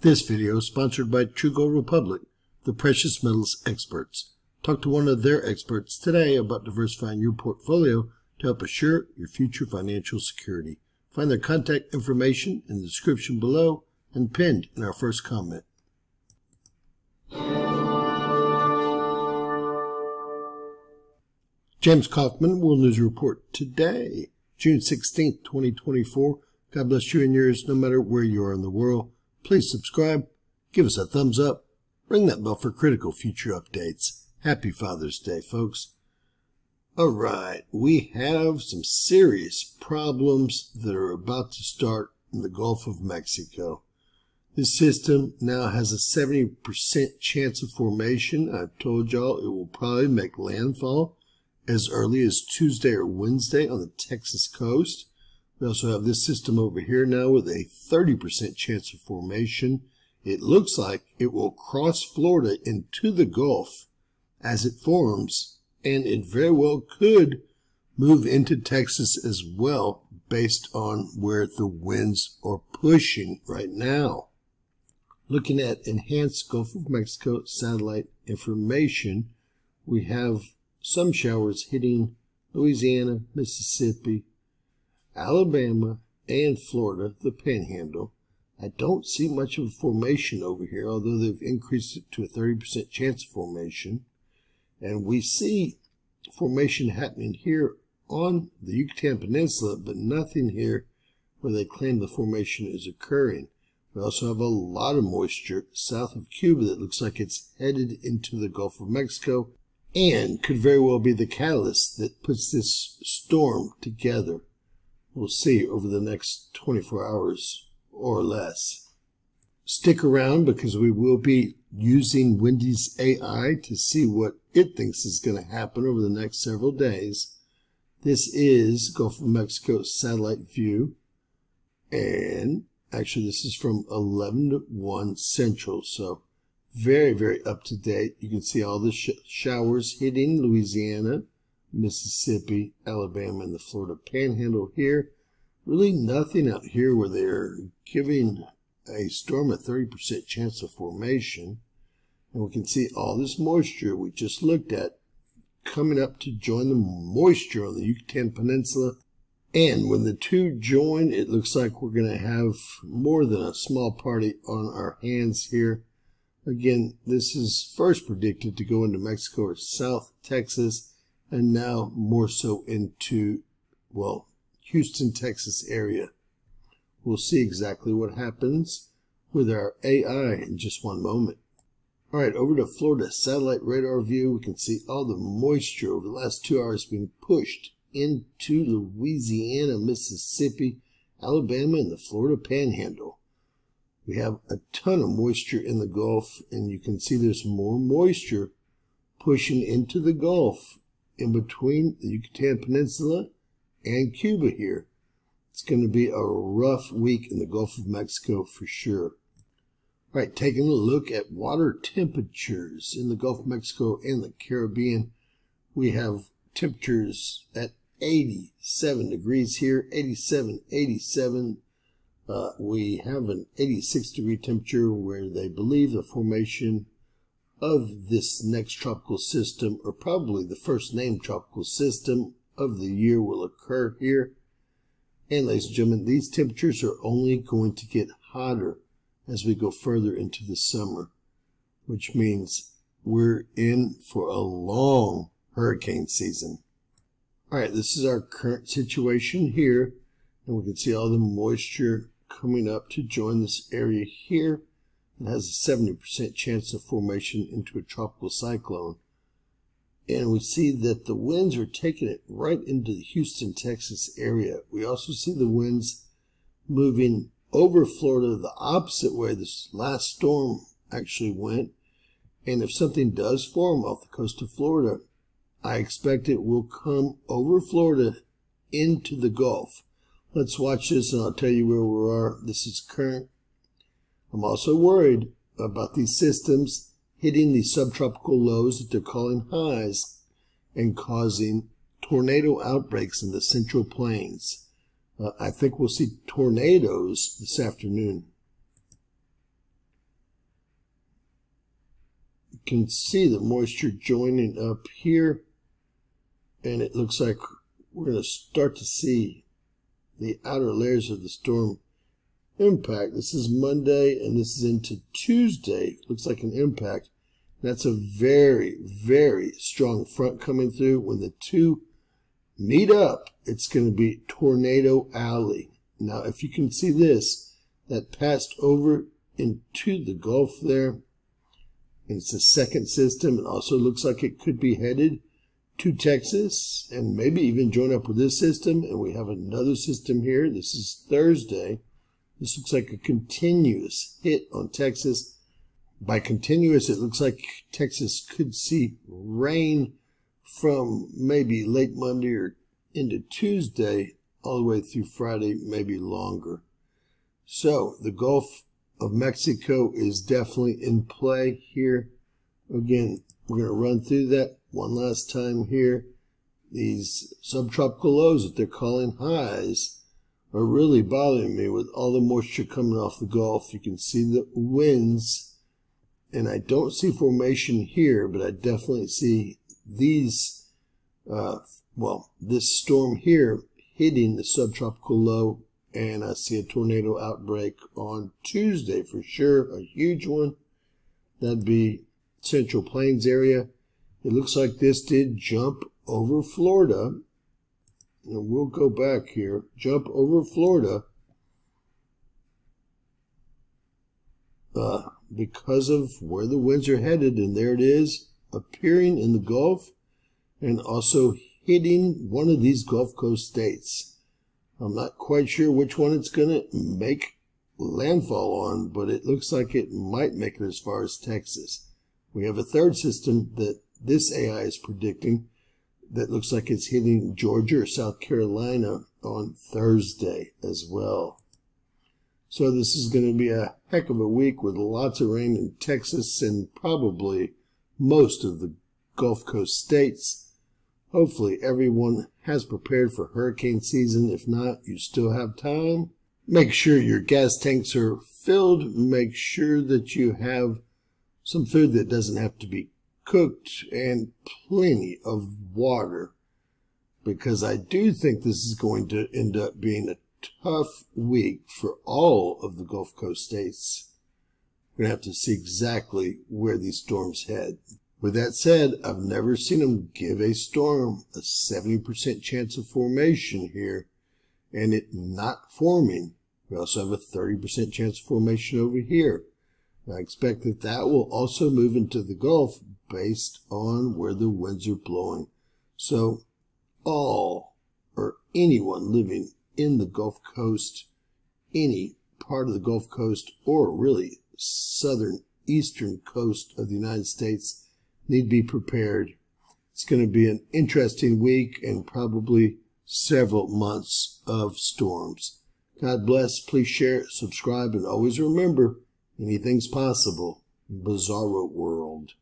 This video is sponsored by True Gold Republic, the precious metals experts. Talk to one of their experts today about diversifying your portfolio to help assure your future financial security. Find their contact information in the description below and pinned in our first comment. James Kaufman, World News Report today, June 16th, 2024. God bless you and yours no matter where you are in the world. Please subscribe, give us a thumbs up, ring that bell for critical future updates. Happy Father's Day, folks. All right, we have some serious problems that are about to start in the Gulf of Mexico. This system now has a 70% chance of formation. I've told y'all it will probably make landfall as early as Tuesday or Wednesday on the Texas coast. We also have this system over here now with a 30% chance of formation. It looks like it will cross Florida into the Gulf as it forms, and it very well could move into Texas as well based on where the winds are pushing right now. Looking at enhanced Gulf of Mexico satellite information, we have some showers hitting Louisiana, Mississippi, Alabama, and Florida, the Panhandle. I don't see much of a formation over here, although they've increased it to a 30% chance of formation. And we see formation happening here on the Yucatan Peninsula, but nothing here where they claim the formation is occurring. We also have a lot of moisture south of Cuba that looks like it's headed into the Gulf of Mexico and could very well be the catalyst that puts this storm together. We'll see over the next 24 hours or less. Stick around because we will be using Windy's AI to see what it thinks is going to happen over the next several days. This is Gulf of Mexico satellite view, and actually this is from 11 to 1 Central, so very, very up to date. You can see all the showers hitting Louisiana, Mississippi, Alabama, and the Florida Panhandle here. Really nothing out here where they're giving a storm a 30% chance of formation. And we can see all this moisture we just looked at coming up to join the moisture on the Yucatan Peninsula. And when the two join, it looks like we're going to have more than a small party on our hands here. Again, this is first predicted to go into Mexico or South Texas, and now more so into, well, Houston, Texas area. We'll see exactly what happens with our AI in just one moment. All right, over to Florida satellite radar view. We can see all the moisture over the last 2 hours being pushed into Louisiana, Mississippi, Alabama, and the Florida Panhandle. We have a ton of moisture in the Gulf, and you can see there's more moisture pushing into the Gulf in between the Yucatan Peninsula and Cuba here. It's going to be a rough week in the Gulf of Mexico for sure. All right, taking a look at water temperatures in the Gulf of Mexico and the Caribbean. We have temperatures at 87 degrees here, 87. We have an 86-degree temperature where they believe the formation of this next tropical system, or probably the first named tropical system of the year, will occur here. And ladies and gentlemen, these temperatures are only going to get hotter as we go further into the summer, which means we're in for a long hurricane season. All right, this is our current situation here, and we can see all the moisture coming up to join this area here. It has a 70% chance of formation into a tropical cyclone. And we see that the winds are taking it right into the Houston, Texas area. We also see the winds moving over Florida the opposite way this last storm actually went. And if something does form off the coast of Florida, I expect it will come over Florida into the Gulf. Let's watch this and I'll tell you where we are. This is current. I'm also worried about these systems hitting the subtropical lows that they're calling highs and causing tornado outbreaks in the Central Plains. I think we'll see tornadoes this afternoon. can see the moisture joining up here, and it looks like we're going to start to see the outer layers of the storm impact. This is Monday, and this is into Tuesday. Looks like an impact. That's a very, very strong front coming through. When the two meet up, it's going to be Tornado Alley. Now, if you can see this, that passed over into the Gulf there. And it's a second system. It also looks like it could be headed to Texas and maybe even join up with this system. And we have another system here. This is Thursday. This looks like a continuous hit on Texas. By continuous, it looks like Texas could see rain from maybe late Monday or into Tuesday all the way through Friday, maybe longer. So the Gulf of Mexico is definitely in play here. Again, we're going to run through that one last time here. These subtropical lows that they're calling highs are really bothering me with all the moisture coming off the Gulf. You can see the winds, and I don't see formation here, but I definitely see these, this storm here hitting the subtropical low, and I see a tornado outbreak on Tuesday for sure, a huge one. That'd be Central Plains area. It looks like this did jump over Florida. And we'll go back here. Jump over Florida. Because of where the winds are headed, and there it is, appearing in the Gulf and also hitting one of these Gulf Coast states. I'm not quite sure which one it's going to make landfall on, but it looks like it might make it as far as Texas. We have a third system that this AI is predicting that looks like it's hitting Georgia or South Carolina on Thursday as well. So this is going to be a heck of a week with lots of rain in Texas and probably most of the Gulf Coast states. Hopefully everyone has prepared for hurricane season. If not, you still have time. Make sure your gas tanks are filled. Make sure that you have some food that doesn't have to be cooked and plenty of water, because I do think this is going to end up being a tough week for all of the Gulf Coast states. We're going to have to see exactly where these storms head. With that said, I've never seen them give a storm a 70% chance of formation here and it not forming. We also have a 30% chance of formation over here. I expect that that will also move into the Gulf based on where the winds are blowing. So all or anyone living in the Gulf Coast, any part of the Gulf Coast, or really southern eastern coast of the United States need to be prepared. It's going to be an interesting week and probably several months of storms. God bless. Please share, subscribe, and always remember, anything's possible in Bizarro World.